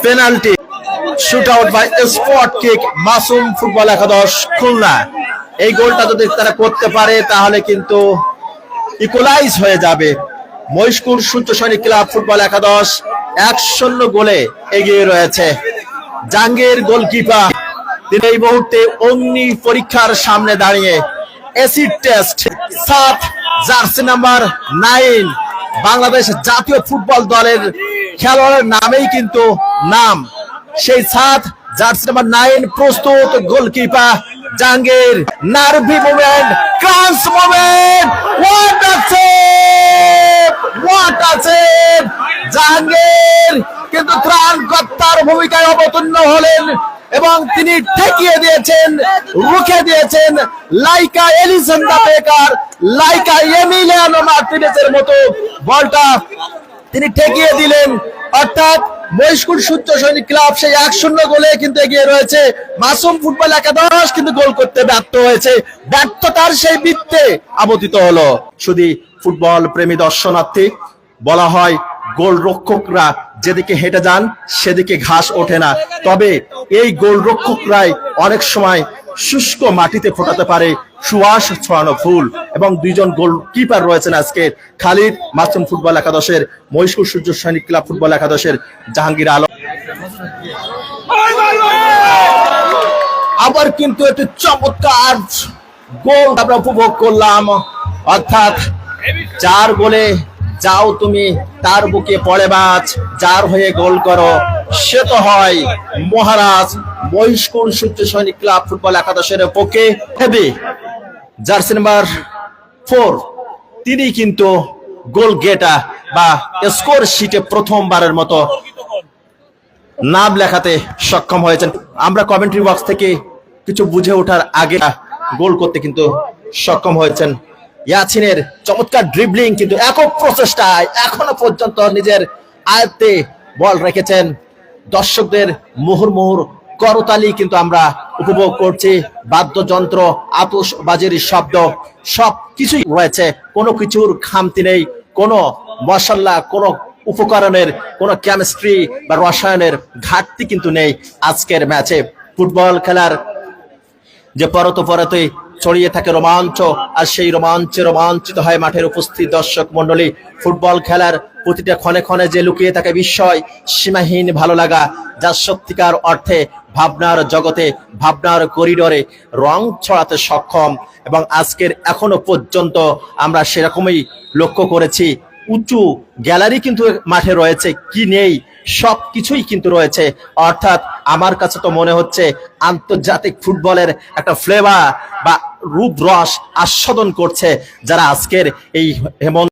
Penalty shoot out by spot kick Masum football একাদশ খুলনা। এই গোলটা যদি তারা করতে পারে তাহলে কিন্তু ইকুয়ালাইজ হয়ে যাবে। মহিষকুর সূর্য সৈনিক ক্লাব ফুটবল একাদশ 1-0 গোলে এগিয়ে রয়েছে। জাহাঙ্গীর গোলকিপার তিনি এই মুহূর্তে অগ্নি পরীক্ষার সামনে দাঁড়িয়ে acid test. 7 jersey number 9 Bangladesh জাতীয় ফুটবল দলের খেলোয়াড়ের নামেই কিন্তু নাম। সেই 7 জার্সি নাম্বার 9 প্রস্তুত। গোলকিপার জাহাঙ্গীর, নার্ভি মুভমেন্ট, ক্রান্স movement, what a save, what a save. Jahangir কিন্তু ত্রাণকর্তার ভূমিকায় অবতীর্ণ হলেন এবং তিনি ঠেকিয়ে দিয়েছেন, রুখে দিয়েছেন লাইকা এলিসেন্দা বেকার, লাইকা এমিলিয়ানো মার্টিনেজের মতো বলটা তিনি ঠেকিয়ে দিলেন। অর্থাৎ মহিষকুর সূর্য সৈনিক ক্লাব সেই 1-0 গোলে কিন্তু এগিয়ে রয়েছে। মাসুম ফুটবল একাদশ কিন্তু গোল করতে ব্যর্থ হয়েছে, ব্যর্থতার সেই বৃত্তে আবর্তিত হলো। শুধু ফুটবল প্রেমী দর্শনার্থী, বলা হয় গোলরক্ষকরা যেদিকে হেঁটে যান সেদিকে ঘাস ওঠে না, তবে এই গোলরক্ষকরাই অনেক সময় শুষ্ক মাটিতে ফোটাতে পারে সুয়াস ছড়ানো ফুল। এবং 2 জন গোলকিপার রয়েছেন আজকে, খালিদ মাসুম ফুটবল একাদশের, মহিষকুর সূর্য সৈনিক ক্লাব ফুটবল একাদশের জাহাঙ্গীর আলম। আবার কিন্তু একটি চমৎকার গোল আমরা উপভোগ করলাম। অর্থাৎ 4 গোলে যাও তুমি তার বুকে পড়ে বাজ, যার হয়ে গোল করো সে তো হয় মহারাজ। মহিষকুর সূর্য সৈনিক ক্লাব ফুটবল একাদশের পক্ষে হেবি জার্সি নাম্বার 4 তিনি কিন্তু গোল গেটা বা স্কোর শিটে প্রথমবারের মতো নাম লেখাতে সক্ষম হয়েছেন। আমরা কমেন্ট্রি বক্স থেকে কিছু বুঝে ওঠার আগে গোল করতে কিন্তু সক্ষম হয়েছেন। ইয়াছিনের চমৎকার ড্রিবলিং কিন্তু একক প্রচেষ্টায় এখনো পর্যন্ত নিজের আয়ত্তে বল রেখেছেন। দর্শকদের মুহুর্মুহুর করতালি কিন্তু আমরা উপভোগ করছি। বাদ্যযন্ত্র, আতশবাজির শব্দ সব কিছুই রয়েছে, কোনো কিছুর খামতি নেই, কোনো মশলা, কোনো উপকরণের, কোনো কেমিস্ট্রি বা রসায়নের ঘাটতি কিন্তু নেই আজকের ম্যাচে। ফুটবল খেলার যে পরতে ছড়িয়ে থাকে রোমাঞ্চ, আর সেই রোমাঞ্চে রোমাঞ্চিত হয় মাঠের উপস্থিত দর্শক মন্ডলী। ফুটবল খেলার প্রতিটা ক্ষণে ক্ষণে যে লুকিয়ে থাকে বিস্ময়, সীমাহীন ভালো লাগা, যা সত্যিকার অর্থে ভাবনার জগতে, ভাবনার করিডোরে রং ছড়াতে সক্ষম। এবং আজকের এখনো পর্যন্ত আমরা সেরকমই লক্ষ্য করেছি। উঁচু গ্যালারি কিন্তু মাঠে রয়েছে, কি নেই সব কিছুই কিন্তু রয়েছে। অর্থাৎ আমার কাছে তো মনে হচ্ছে আন্তর্জাতিক ফুটবলের একটা ফ্লেভার বা রূপ রস আস্বাদন করছে যারা আজকের এই হেমন্ত